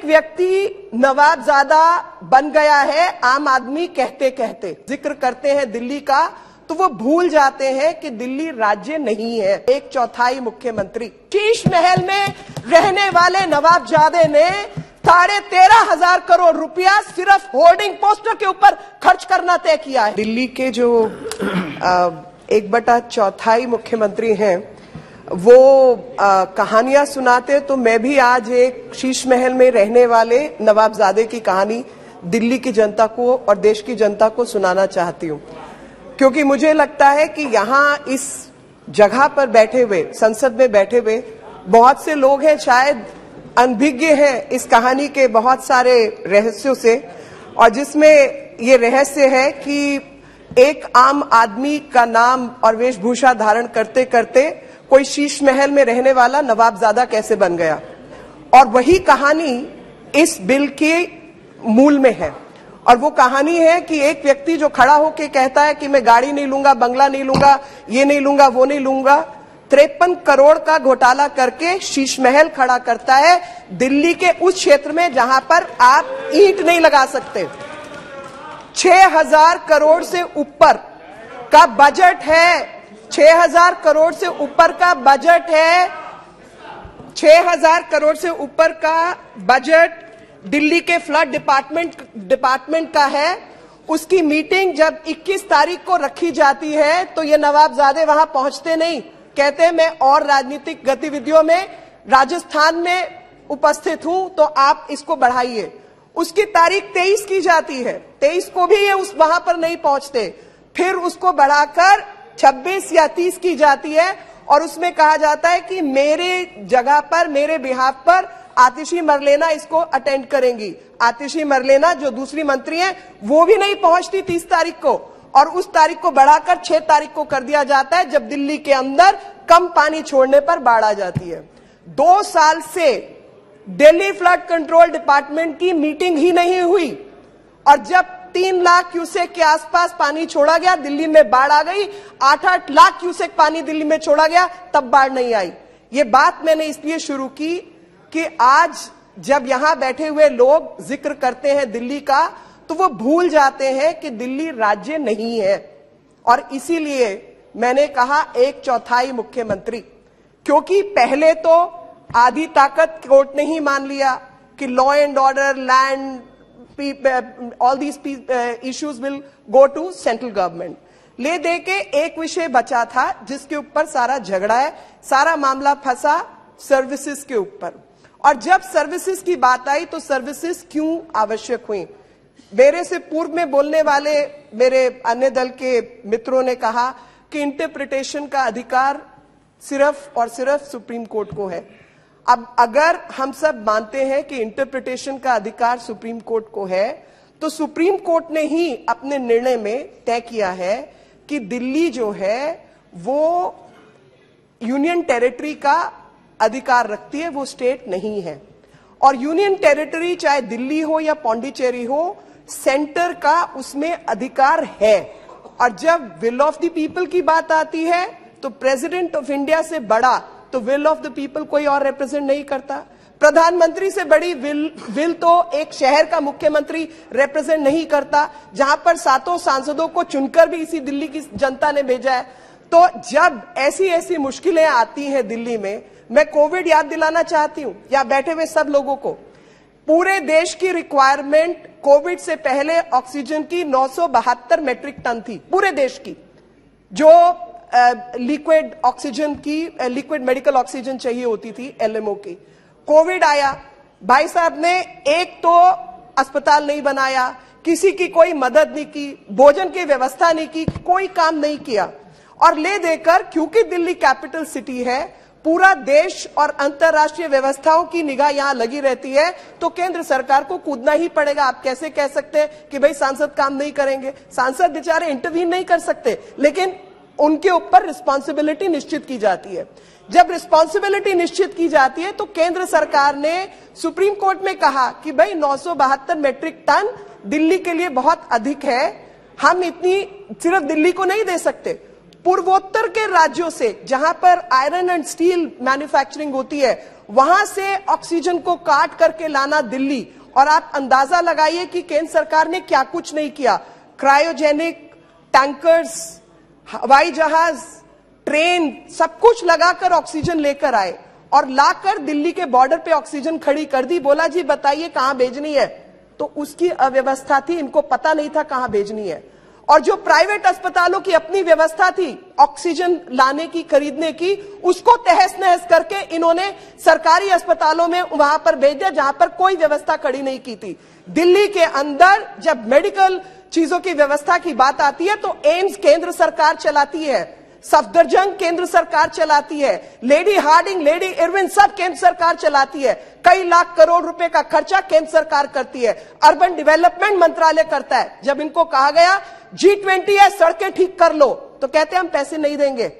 एक व्यक्ति नवाबजादा बन गया है आम आदमी कहते कहते, जिक्र करते हैं दिल्ली का तो वो भूल जाते हैं कि दिल्ली राज्य नहीं है। एक चौथाई मुख्यमंत्री शीश महल में रहने वाले नवाबजादे ने 13,500 करोड़ रुपया सिर्फ होर्डिंग पोस्टर के ऊपर खर्च करना तय किया है। दिल्ली के जो 1/4 मुख्यमंत्री हैं वो कहानियां सुनाते, तो मैं भी आज एक शीश महल में रहने वाले नवाबजादे की कहानी दिल्ली की जनता को और देश की जनता को सुनाना चाहती हूं, क्योंकि मुझे लगता है कि यहाँ इस जगह पर बैठे हुए, संसद में बैठे हुए बहुत से लोग हैं शायद अनभिज्ञ हैं इस कहानी के बहुत सारे रहस्यों से, और जिसमें ये रहस्य है कि एक आम आदमी का नाम और वेशभूषा धारण करते करते कोई शीश महल में रहने वाला नवाबजादा कैसे बन गया। और वही कहानी इस बिल के मूल में है, और वो कहानी है कि एक व्यक्ति जो खड़ा होकर कहता है कि मैं गाड़ी नहीं लूंगा, बंगला नहीं लूंगा, ये नहीं लूंगा, वो नहीं लूंगा, 53 करोड़ का घोटाला करके शीश महल खड़ा करता है दिल्ली के उस क्षेत्र में जहां पर आप ईंट नहीं लगा सकते। 6,000 करोड़ से ऊपर का बजट है, 6,000 करोड़ से ऊपर का बजट है, 6,000 करोड़ से ऊपर का बजट दिल्ली के फ्लड डिपार्टमेंट का है। उसकी मीटिंग जब 21 तारीख को रखी जाती है तो ये नवाबजादे वहां पहुंचते नहीं, कहते हैं मैं और राजनीतिक गतिविधियों में राजस्थान में उपस्थित हूं, तो आप इसको बढ़ाइए। उसकी तारीख 23 की जाती है, 23 को भी ये वहां पर नहीं पहुंचते, फिर उसको बढ़ाकर 26 या 30 की जाती है, और उसमें कहा जाता है कि मेरे जगह पर, मेरे बिहाफ पर आतिशी मरलेना इसको अटेंड करेंगी। आतिशी मरलेना जो दूसरी मंत्री हैं वो भी नहीं पहुंचती 30 तारीख को, और उस तारीख को बढ़ाकर 6 तारीख को कर दिया जाता है जब दिल्ली के अंदर कम पानी छोड़ने पर बाढ़ आ जाती है। 2 साल से दिल्ली फ्लड कंट्रोल डिपार्टमेंट की मीटिंग ही नहीं हुई, और जब 3 लाख क्यूसेक के आसपास पानी छोड़ा गया, दिल्ली में बाढ़ आ गई, 8-8 लाख क्यूसेक पानी दिल्ली में छोड़ा गया, तब बाढ़ नहीं आई। ये बात मैंने इसलिए शुरू की कि आज जब यहां बैठे हुए लोग जिक्र करते हैं दिल्ली का तो वो भूल जाते हैं कि दिल्ली राज्य नहीं है। और इसीलिए मैंने कहा 1/4 मुख्यमंत्री, क्योंकि पहले तो आधी ताकत कोर्ट ने ही मान लिया कि law and order, land, all these issues will go to central government। ले दे के एक विषय बचा था जिसके ऊपर सारा झगड़ा है, सारा मामला फंसा सर्विसेज के ऊपर। और जब सर्विसेज की बात आई तो सर्विसेज क्यों आवश्यक हुई। मेरे से पूर्व में बोलने वाले मेरे अन्य दल के मित्रों ने कहा कि इंटरप्रिटेशन का अधिकार सिर्फ और सिर्फ सुप्रीम कोर्ट को है। अब अगर हम सब मानते हैं कि इंटरप्रिटेशन का अधिकार सुप्रीम कोर्ट को है, तो सुप्रीम कोर्ट ने ही अपने निर्णय में तय किया है कि दिल्ली जो है वो यूनियन टेरिटरी का अधिकार रखती है, वो स्टेट नहीं है। और यूनियन टेरिटरी चाहे दिल्ली हो या पौंडीचेरी हो, सेंटर का उसमें अधिकार है। और जब विल ऑफ द पीपल की बात आती है तो प्रेसिडेंट ऑफ इंडिया से बड़ा तो विल ऑफ द पीपल कोई और रिप्रेजेंट नहीं करता। प्रधानमंत्री से बड़ी विल तो एक शहर का मुख्यमंत्री रिप्रेजेंट नहीं करता, जहां पर 7 सांसदों को चुनकर भी इसी दिल्ली की जनता ने भेजा है। तो जब ऐसी ऐसी मुश्किलें आती हैं दिल्ली में, मैं कोविड याद दिलाना चाहती हूं या बैठे हुए सब लोगों को, पूरे देश की रिक्वायरमेंट कोविड से पहले ऑक्सीजन की 972 मेट्रिक टन थी, पूरे देश की, जो लिक्विड ऑक्सीजन की, लिक्विड मेडिकल ऑक्सीजन चाहिए होती थी एलएमओ की। कोविड आया, भाई साहब ने एक तो अस्पताल नहीं बनाया, किसी की कोई मदद नहीं की, भोजन की व्यवस्था नहीं की, कोई काम नहीं किया। और ले देकर, क्योंकि दिल्ली कैपिटल सिटी है, पूरा देश और अंतर्राष्ट्रीय व्यवस्थाओं की निगाह यहां लगी रहती है, तो केंद्र सरकार को कूदना ही पड़ेगा। आप कैसे कह सकते हैं कि भाई सांसद काम नहीं करेंगे? सांसद बेचारे इंटरवीन नहीं कर सकते, लेकिन उनके ऊपर रिस्पॉन्सिबिलिटी निश्चित की जाती है। जब रिस्पॉन्सिबिलिटी निश्चित की जाती है तो केंद्र सरकार ने सुप्रीम कोर्ट में कहा कि भाई 972 मेट्रिक टन दिल्ली के लिए बहुत अधिक है, हम इतनी सिर्फ दिल्ली को नहीं दे सकते, पूर्वोत्तर के राज्यों से, जहां पर आयरन एंड स्टील मैन्युफैक्चरिंग होती है, वहां से ऑक्सीजन को काट करके लाना दिल्ली। और आप अंदाजा लगाइए कि केंद्र सरकार ने क्या कुछ नहीं किया। क्रायोजेनिक टैंकर्स, हवाई जहाज, ट्रेन, सब कुछ लगाकर ऑक्सीजन लेकर आए और लाकर दिल्ली के बॉर्डर पे ऑक्सीजन खड़ी कर दी। बोला जी बताइए कहां भेजनी है, तो उसकी अव्यवस्था थी, इनको पता नहीं था कहां भेजनी है। और जो प्राइवेट अस्पतालों की अपनी व्यवस्था थी ऑक्सीजन लाने की, खरीदने की, उसको तहस नहस करके इन्होंने सरकारी अस्पतालों में वहां पर भेज दिया जहां पर कोई व्यवस्था खड़ी नहीं की थी। दिल्ली के अंदर जब मेडिकल चीजों की व्यवस्था की बात आती है तो एम्स केंद्र सरकार चलाती है, सफदरजंग केंद्र सरकार चलाती है, लेडी हार्डिंग, लेडी इरविन सब केंद्र सरकार चलाती है। कई लाख करोड़ रुपए का खर्चा केंद्र सरकार करती है, अर्बन डेवलपमेंट मंत्रालय करता है। जब इनको कहा गया G20 है, सड़कें ठीक कर लो, तो कहते हैं हम पैसे नहीं देंगे।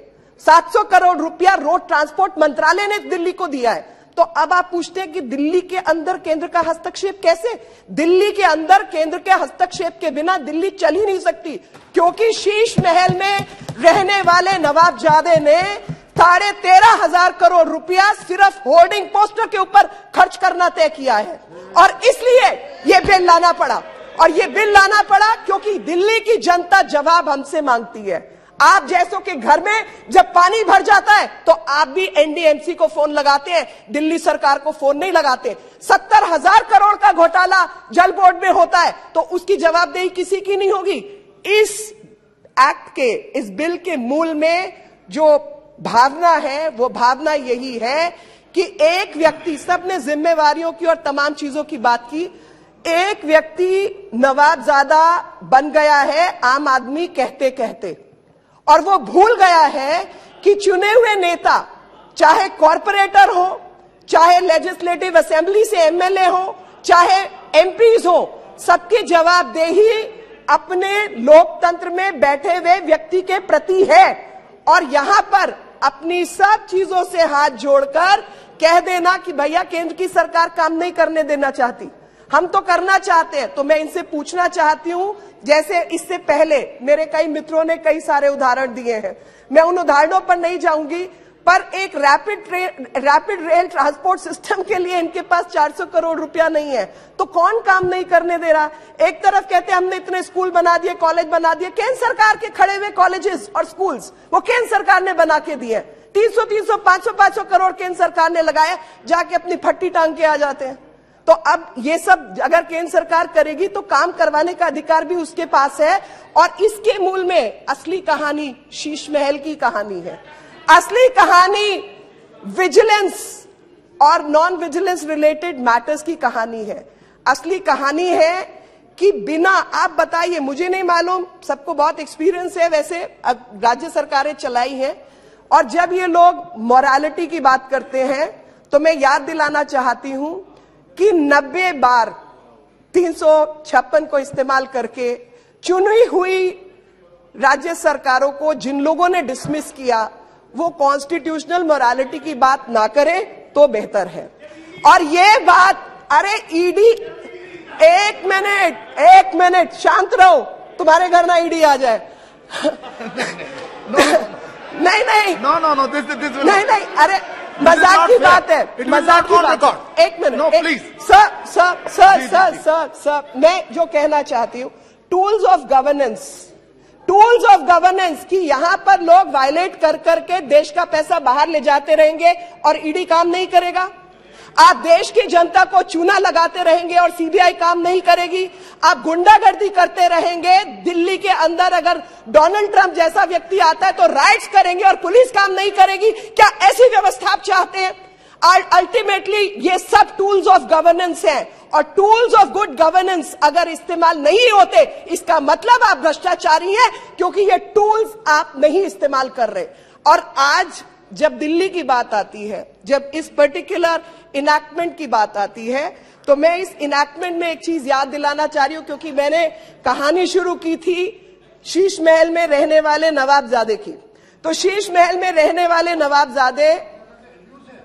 700 करोड़ रुपया रोड ट्रांसपोर्ट मंत्रालय ने दिल्ली को दिया है। तो अब आप पूछते हैं कि दिल्ली के अंदर केंद्र का हस्तक्षेप कैसे? दिल्ली के अंदर केंद्र के हस्तक्षेप के बिना दिल्ली चल ही नहीं सकती, क्योंकि शीश महल में रहने वाले नवाबजादे ने 13,500 करोड़ रुपया सिर्फ होर्डिंग पोस्टर के ऊपर खर्च करना तय किया है। और इसलिए यह बिल लाना पड़ा, और यह बिल लाना पड़ा क्योंकि दिल्ली की जनता जवाब हमसे मांगती है। आप जैसों के घर में जब पानी भर जाता है तो आप भी एनडीएमसी को फोन लगाते हैं, दिल्ली सरकार को फोन नहीं लगाते। 70,000 करोड़ का घोटाला जल बोर्ड में होता है तो उसकी जवाबदेही किसी की नहीं होगी। इस एक्ट के, इस बिल के मूल में जो भावना है वो भावना यही है कि एक व्यक्ति, सबने जिम्मेवारियों की और तमाम चीजों की बात की, एक व्यक्ति नवाबजादा बन गया है आम आदमी कहते कहते, और वो भूल गया है कि चुने हुए नेता, चाहे कॉरपोरेटर हो, चाहे लेजिस्लेटिव असेंबली से एमएलए हो, चाहे एमपीज हो, सबकी जवाबदेही अपने लोकतंत्र में बैठे हुए व्यक्ति के प्रति है। और यहां पर अपनी सब चीजों से हाथ जोड़कर कह देना कि भैया केंद्र की सरकार काम नहीं करने देना चाहती, हम तो करना चाहते हैं। तो मैं इनसे पूछना चाहती हूं, जैसे इससे पहले मेरे कई मित्रों ने कई सारे उदाहरण दिए हैं, मैं उन उदाहरणों पर नहीं जाऊंगी, पर एक रैपिड रेल ट्रांसपोर्ट सिस्टम के लिए इनके पास 400 करोड़ रुपया नहीं है, तो कौन काम नहीं करने दे रहा? एक तरफ कहते हैं हमने इतने स्कूल बना दिए, कॉलेज बना दिए, केंद्र सरकार के खड़े हुए कॉलेजेस और स्कूल्स वो केंद्र सरकार ने बना के दिए। 300 500 करोड़ केंद्र सरकार ने लगाया, जाके अपनी फट्टी टांग के आ जाते हैं। तो अब ये सब अगर केंद्र सरकार करेगी तो काम करवाने का अधिकार भी उसके पास है। और इसके मूल में असली कहानी शीश महल की कहानी है। असली कहानी विजिलेंस और नॉन विजिलेंस रिलेटेड मैटर्स की कहानी है। असली कहानी है कि बिना, आप बताइए, मुझे नहीं मालूम, सबको बहुत एक्सपीरियंस है, वैसे राज्य सरकारें चलाई हैं, और जब ये लोग मोरालिटी की बात करते हैं तो मैं याद दिलाना चाहती हूं कि 90 बार 356 को इस्तेमाल करके चुनी हुई राज्य सरकारों को जिन लोगों ने डिसमिस किया वो कॉन्स्टिट्यूशनल मोरालिटी की बात ना करें तो बेहतर है। और ये बात, अरे ईडी, एक मिनट शांत रहो, तुम्हारे घर ना ईडी आ जाए। नहीं, नहीं, अरे मजाक की बात है, मजाक की बात। एक मिनट, सर, मैं जो कहना चाहती हूं, टूल्स ऑफ गवर्नेंस की यहां पर लोग वायलेट कर करके देश का पैसा बाहर ले जाते रहेंगे और ईडी काम नहीं करेगा। आप देश की जनता को चूना लगाते रहेंगे और सीबीआई काम नहीं करेगी। आप गुंडागर्दी करते रहेंगे। दिल्ली के अंदर अगर डोनाल्ड ट्रंप जैसा व्यक्ति आता है तो राइट्स करेंगे और पुलिस काम नहीं करेगी। क्या ऐसी व्यवस्था आप चाहते हैं? अल्टीमेटली ये सब टूल्स ऑफ गवर्नेंस हैं, और टूल्स ऑफ गुड गवर्नेंस अगर इस्तेमाल नहीं होते इसका मतलब आप भ्रष्टाचारी हैं, क्योंकि ये टूल्स आप नहीं इस्तेमाल कर रहे। और आज जब दिल्ली की बात आती है, जब इस पर्टिकुलर इनैक्टमेंट की बात आती है, तो मैं इस इनैक्टमेंट में एक चीज याद दिलाना चाह रही हूं, क्योंकि मैंने कहानी शुरू की थी शीश महल में रहने वाले नवाबजादे की। तो शीश महल में रहने वाले नवाबजादे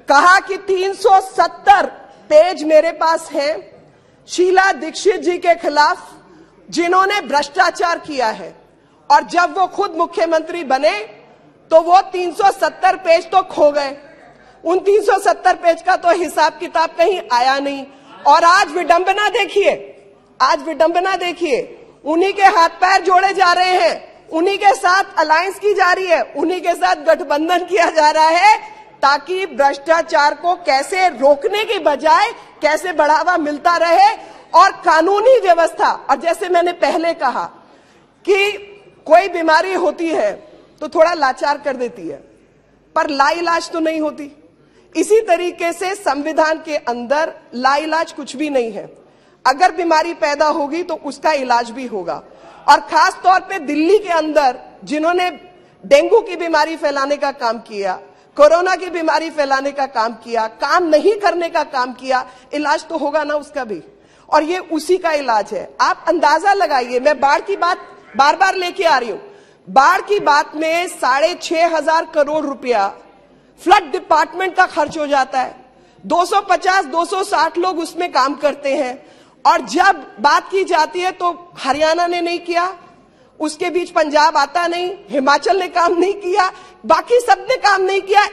कहा कि 370 पेज मेरे पास हैं शीला दीक्षित जी के खिलाफ, जिन्होंने भ्रष्टाचार किया है। और जब वो खुद मुख्यमंत्री बने तो वो 370 पेज तो खो गए। उन 370 पेज का तो हिसाब किताब कहीं आया नहीं। और आज विडंबना देखिए, आज विडंबना देखिए, उन्हीं के हाथ पैर जोड़े जा रहे हैं, उन्हीं के साथ अलायंस की जा रही है, उन्हीं के साथ गठबंधन किया जा रहा है, ताकि भ्रष्टाचार को कैसे रोकने की बजाय कैसे बढ़ावा मिलता रहे। और कानूनी व्यवस्था, और जैसे मैंने पहले कहा कि कोई बीमारी होती है तो थोड़ा लाचार कर देती है, पर लाइलाज तो नहीं होती। इसी तरीके से संविधान के अंदर लाइलाज कुछ भी नहीं है। अगर बीमारी पैदा होगी तो उसका इलाज भी होगा। और खास तौर पे दिल्ली के अंदर जिन्होंने डेंगू की बीमारी फैलाने का काम किया, कोरोना की बीमारी फैलाने का काम किया, काम नहीं करने का काम किया, इलाज तो होगा ना उसका भी। और ये उसी का इलाज है। आप अंदाजा लगाइए, मैं बाढ़ की बात बार बार लेके आ रही हूं। बाढ़ की बात में 6,500 करोड़ रुपया फ्लड डिपार्टमेंट का खर्च हो जाता है। 250-260 लोग उसमें काम करते हैं। और जब बात की जाती है तो हरियाणा ने नहीं किया, उसके बीच पंजाब आता नहीं, हिमाचल ने काम नहीं किया, बाकी सबने काम नहीं किया।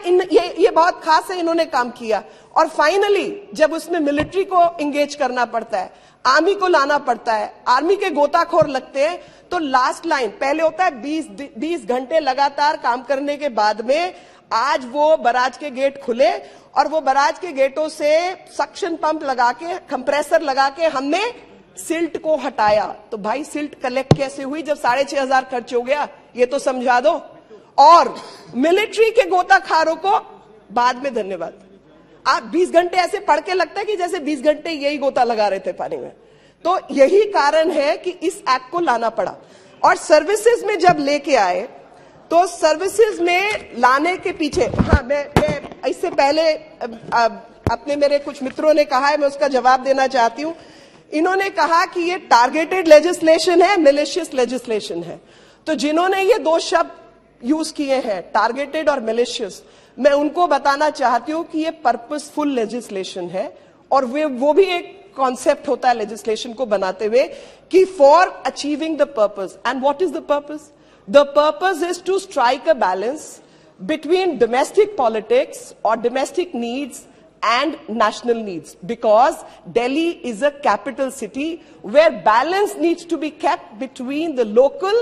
ये बहुत खास है, इन्होंने काम किया। और फाइनली जब उसमें मिलिट्री को एंगेज करना पड़ता है, आर्मी को लाना पड़ता है, आर्मी के गोताखोर लगते हैं, तो लास्ट लाइन पहले होता है 20 घंटे लगातार काम करने के बाद में आज वो बराज के गेट खुले और वो बराज के गेटों से सक्शन पंप लगा के, कंप्रेसर लगा के हमने सिल्ट को हटाया। तो भाई सिल्ट कलेक्ट कैसे हुई जब 6,500 खर्च हो गया, ये तो समझा दो। और मिलिट्री के गोताखारों को बाद में धन्यवाद। आप 20 घंटे ऐसे पढ़ के लगता है कि जैसे 20 घंटे यही गोता लगा रहे थे पानी में। तो यही कारण है कि इस एक्ट को लाना पड़ा। और सर्विसेज में जब लेके आए तो सर्विसेज में लाने के पीछे, हाँ मैं इससे पहले अपने मेरे कुछ मित्रों ने कहा है, मैं उसका जवाब देना चाहती हूं। इन्होंने कहा कि ये टारगेटेड लेजिस्लेशन है, मिलिशियस लेजिस्लेशन है। तो जिन्होंने ये दो शब्द यूज किए हैं, टारगेटेड और मिलिशियस, मैं उनको बताना चाहती हूं कि ये पर्पसफुल लेजिस्लेशन है। और वो भी एक कॉन्सेप्ट होता है लेजिस्लेशन को बनाते हुए कि for achieving the purpose. And what is the purpose? The purpose is to strike a balance between domestic politics or domestic needs and national needs, because Delhi is a capital city where balance needs to be kept between the local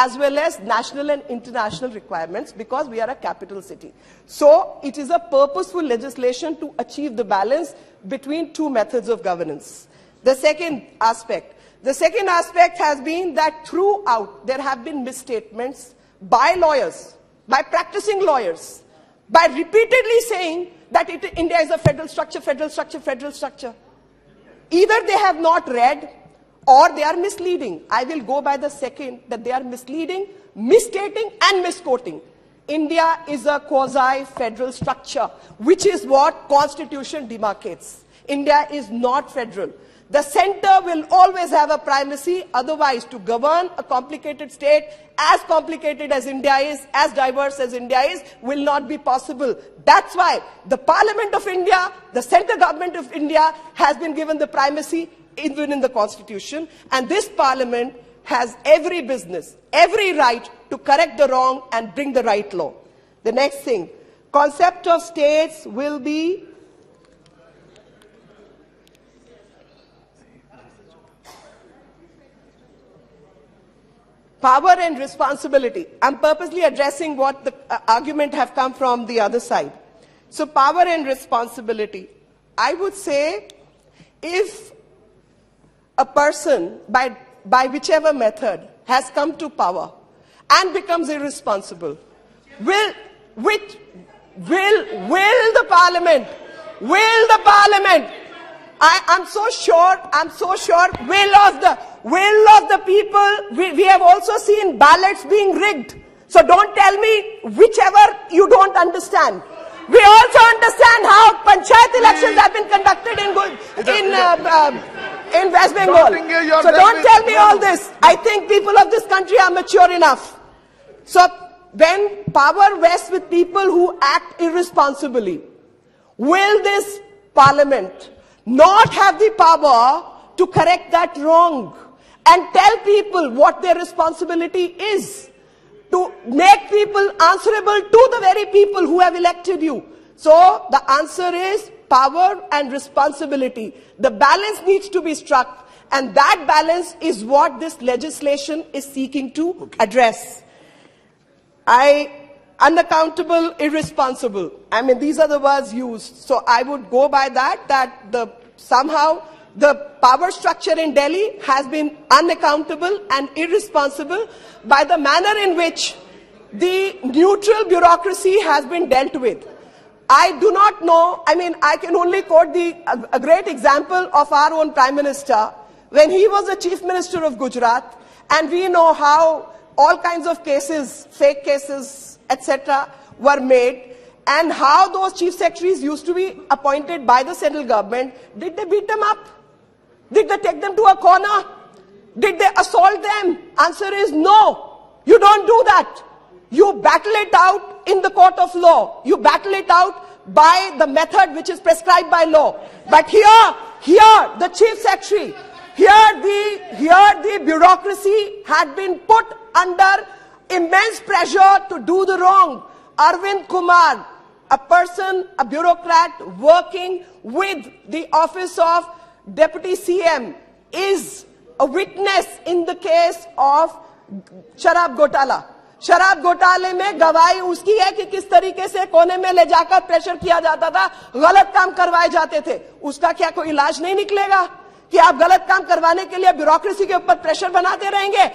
as well as national and international requirements, because we are a capital city. So it is a purposeful legislation to achieve the balance between two methods of governance. The second aspect has been that throughout there have been misstatements by lawyers, by practicing lawyers, by repeatedly saying that India is a federal structure, federal structure, federal structure. Either they have not read or they are misleading. I will go by the second, that they are misleading, misstating and misquoting. India is a quasi-federal structure, which is what Constitution demarcates. India is not federal. The center will always have a primacy, otherwise to govern a complicated state as complicated as India is, as diverse as India is, will not be possible. That's why the Parliament of India, the central government of India has been given the primacy even in the Constitution, and this Parliament has every business, every right to correct the wrong and bring the right law. The next thing, concept of states will be power and responsibility. I'm purposely addressing what the argument have come from the other side. So power and responsibility. I would say if a person by whichever method has come to power and becomes irresponsible, will the parliament, I'm so sure, will of the people, we have also seen ballots being rigged. So don't tell me whichever you don't understand. We also understand how panchayat elections have been conducted in West Bengal. So don't tell me all this. I think people of this country are mature enough. So when power vests with people who act irresponsibly, will this parliament not have the power to correct that wrong and tell people what their responsibility is? to make people answerable to the very people who have elected you. So the answer is power and responsibility. The balance needs to be struck, and that balance is what this legislation is seeking to address. Unaccountable, irresponsible. I mean, these are the words used. So I would go by that somehow the power structure in Delhi has been unaccountable and irresponsible by the manner in which the neutral bureaucracy has been dealt with. I do not know, I mean, I can only quote a great example of our own Prime Minister when he was the Chief Minister of Gujarat, and we know how all kinds of cases, fake cases, etc. were made, and how those chief secretaries used to be appointed by the central government. Did they beat them up? Did they take them to a corner? Did they assault them? Answer is no. You don't do that. You battle it out in the court of law. You battle it out by the method which is prescribed by law. But here the chief secretary, here the bureaucracy had been put under immense pressure to do the wrong. Arvind Kumar, a person, a bureaucrat working with the office of Deputy CM, is a witness in the case of शराब घोटाला. शराब घोटाले में गवाही उसकी है कि किस तरीके से कोने में ले जाकर प्रेशर किया जाता था, गलत काम करवाए जाते थे. उसका क्या कोई इलाज नहीं निकलेगा कि आप गलत काम करवाने के लिए ब्यूरोक्रेसी के ऊपर प्रेशर बनाते रहेंगे?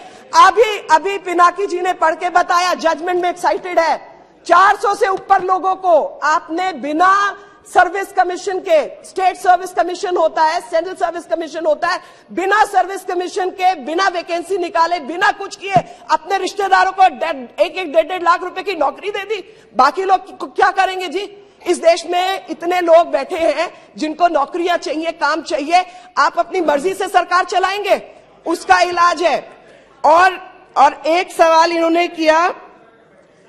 अभी पिनाकी जी ने पढ़ के बताया, जजमेंट में एक्साइटेड है. 400 से ऊपर लोगों को आपने बिना सर्विस कमीशन के, स्टेट सर्विस कमीशन होता है, सेंट्रल सर्विस कमीशन होता है, बिना सर्विस कमीशन के, बिना वैकेंसी निकाले, बिना कुछ किए अपने रिश्तेदारों को 1-1.5 लाख रुपए की नौकरी दे दी. बाकी लोग क्या करेंगे जी? इस देश में इतने लोग बैठे हैं जिनको नौकरियां चाहिए, काम चाहिए. आप अपनी मर्जी से सरकार चलाएंगे? उसका इलाज है. और एक सवाल इन्होंने किया,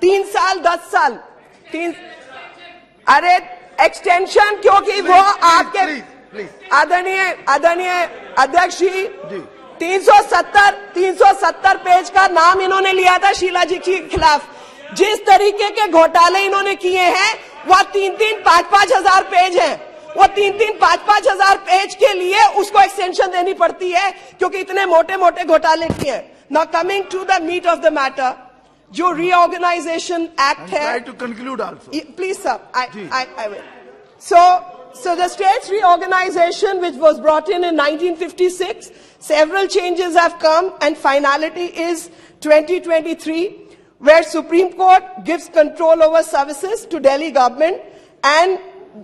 3 साल 10 साल, अरे एक्सटेंशन, क्योंकि वो आपके आदरणीय अध्यक्ष जी 370 पेज का नाम इन्होंने लिया था शीला जी के खिलाफ. जिस तरीके के घोटाले इन्होंने किए हैं वह 3-5 हजार पेज हैं. वो 3-5 हजार पेज के लिए उसको एक्सटेंशन देनी पड़ती है क्योंकि इतने मोटे मोटे घोटाले किए हैं. Now coming to the meat of the matter, जो रीऑर्गेनाइजेशन एक्ट है. Try to conclude also. Please, sir. I will. So the state's reorganization, which was brought in 1956, several changes have come, and finality is 2023, where Supreme Court gives control over services to Delhi government, and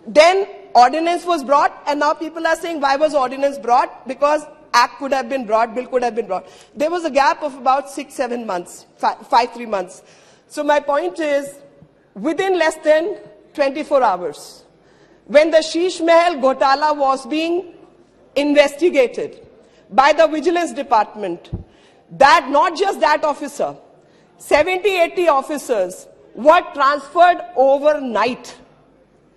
then ordinance was brought, and now people are saying, why was ordinance brought? Because act could have been brought, bill could have been brought. There was a gap of about 6-7 months, 5-3 months. So my point is, within less than 24 hours, when the Sheesh Mahal Ghotala was being investigated by the Vigilance Department, that not just that officer, 70-80 officers were transferred overnight.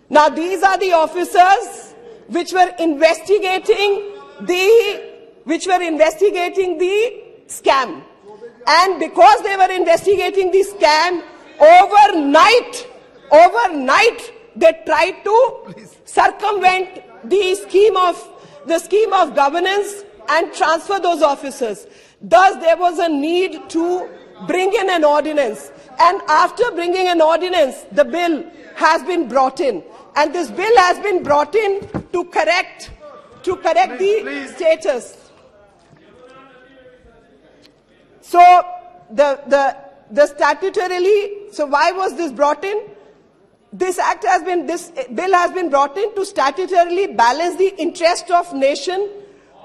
Now these are the officers which were investigating the scam. And because they were investigating the scam, overnight they tried to circumvent the scheme of governance and transfer those officers. Thus there was a need to bring in an ordinance. And after bringing an ordinance, the bill has been brought in. And this bill has been brought in to correct the status. So the statutorily, so why was this brought in? This bill has been brought in to statutorily balance the interest of nation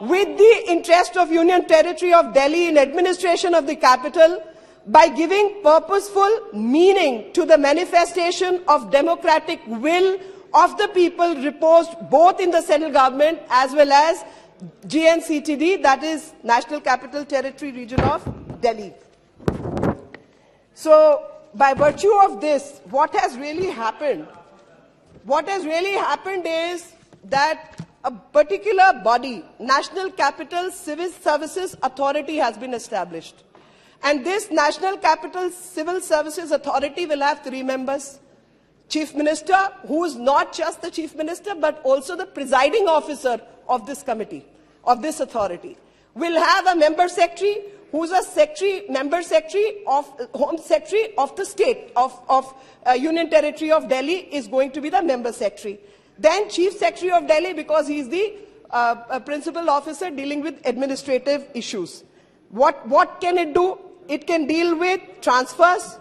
with the interest of Union Territory of Delhi in administration of the capital by giving purposeful meaning to the manifestation of democratic will of the people reposed both in the central government as well as GNCTD, that is National Capital Territory region of Delhi. So by virtue of this, what has really happened is that a particular body, National Capital Civil Services Authority, has been established. And this National Capital Civil Services Authority will have 3 members. Chief Minister, who is not just the Chief Minister, but also the presiding officer of this committee, of this authority, will have a member secretary, who's a member secretary of Home Secretary of the state of Union Territory of Delhi is going to be the member secretary. Then Chief Secretary of Delhi, because he's the principal officer dealing with administrative issues. What can it do? It can deal with transfers,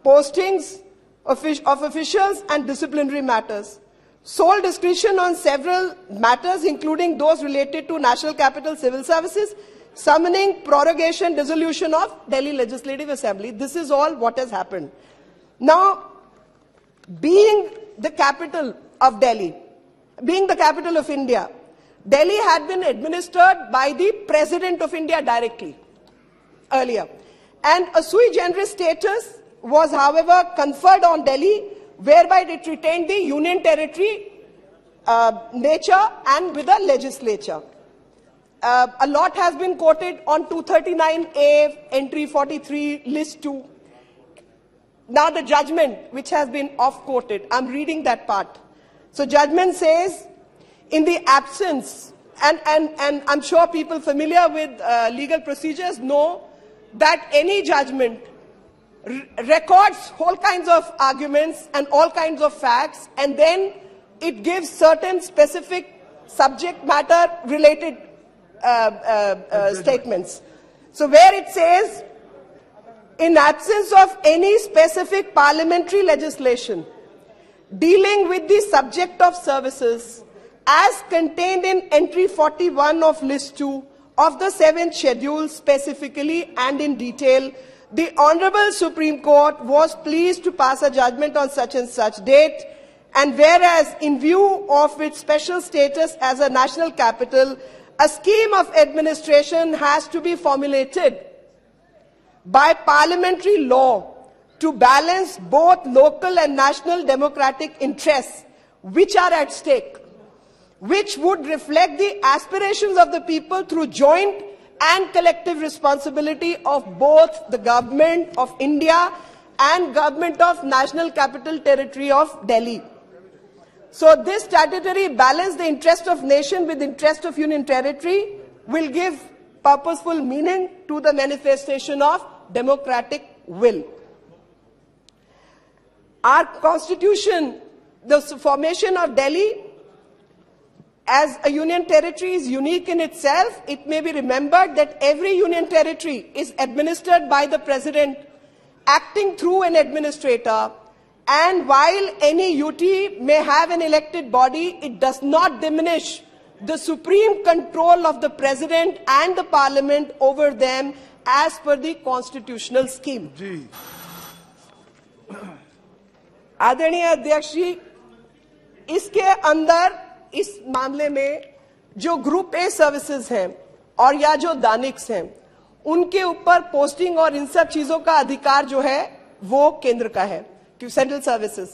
postings of officials and disciplinary matters. Sole discretion on several matters, including those related to National Capital Civil Services, summoning, prorogation, dissolution of Delhi Legislative Assembly. This is all what has happened. Now, being the capital of Delhi, being the capital of India, Delhi had been administered by the President of India directly earlier. And a sui generis status was, however, conferred on Delhi, whereby it retained the union territory nature and with a legislature. A lot has been quoted on 239A, entry 43, list 2. Now the judgment, which has been off-quoted, I'm reading that part. So judgment says, in the absence, and I'm sure people familiar with legal procedures know that any judgment records all kinds of arguments and all kinds of facts, and then it gives certain specific subject matter related statements. So where it says, in absence of any specific parliamentary legislation dealing with the subject of services as contained in entry 41 of list 2 of the 7th schedule specifically and in detail, the Honorable Supreme Court was pleased to pass a judgment on such and such date, and whereas in view of its special status as a national capital, a scheme of administration has to be formulated by parliamentary law to balance both local and national democratic interests which are at stake, which would reflect the aspirations of the people through joint and collective responsibility of both the government of India and government of National Capital Territory of Delhi. So this statutory balance, the interest of nation with interest of union territory, will give purposeful meaning to the manifestation of democratic will. Our constitution, the formation of Delhi as a union territory is unique in itself. It may be remembered that every union territory is administered by the president acting through an administrator, and while any UT may have an elected body, it does not diminish the supreme control of the president and the parliament over them as per the constitutional scheme. आदरणीय अध्यक्ष जी, इसके अंदर इस मामले में जो group A services हैं और या जो दानिक्स हैं, उनके ऊपर पोस्टिंग और इन सब चीजों का अधिकार जो है वो केंद्र का है, सेंट्रल सर्विसेज।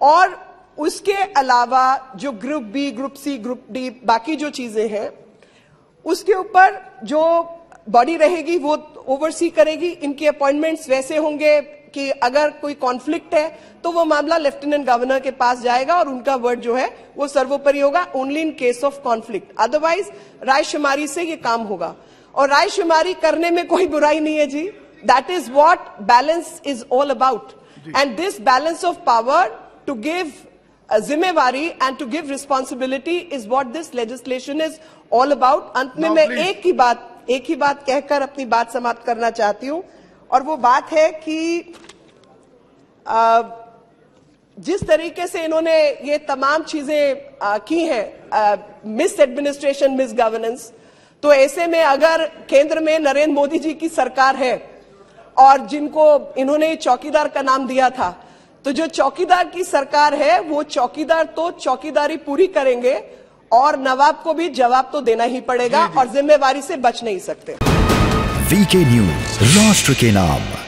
और उसके अलावा जो group B, group C, group D, बाकी जो चीजें हैं, उसके ऊपर जो बॉडी रहेगी वो ओवरसी करेगी। इनके अपॉइंटमेंट्स वैसे होंगे कि अगर कोई कॉन्फ्लिक्ट है तो वो मामला लेफ्टिनेंट गवर्नर के पास जाएगा और उनका वर्ड जो है वो सर्वोपरि होगा, only in case of conflict. Otherwise रायशुमारी से ये काम होगा, और रायशुमारी करने में कोई बुराई नहीं है जी। That is what balance is all about, and this balance of power to give जिम्मेवारी and to give responsibility is what this legislation is all about. अंत में मैं एक ही बात कहकर अपनी बात समाप्त करना चाहती हूं, और वो बात है कि जिस तरीके से इन्होंने ये तमाम चीजें की हैं, मिस एडमिनिस्ट्रेशन, मिस गवर्नेंस, तो ऐसे में अगर केंद्र में नरेंद्र मोदी जी की सरकार है और जिनको इन्होंने चौकीदार का नाम दिया था, तो जो चौकीदार की सरकार है वो चौकीदार तो चौकीदारी पूरी करेंगे और नवाब को भी जवाब तो देना ही पड़ेगा और जिम्मेवारी से बच नहीं सकते। वीके न्यूज, राष्ट्र के नाम।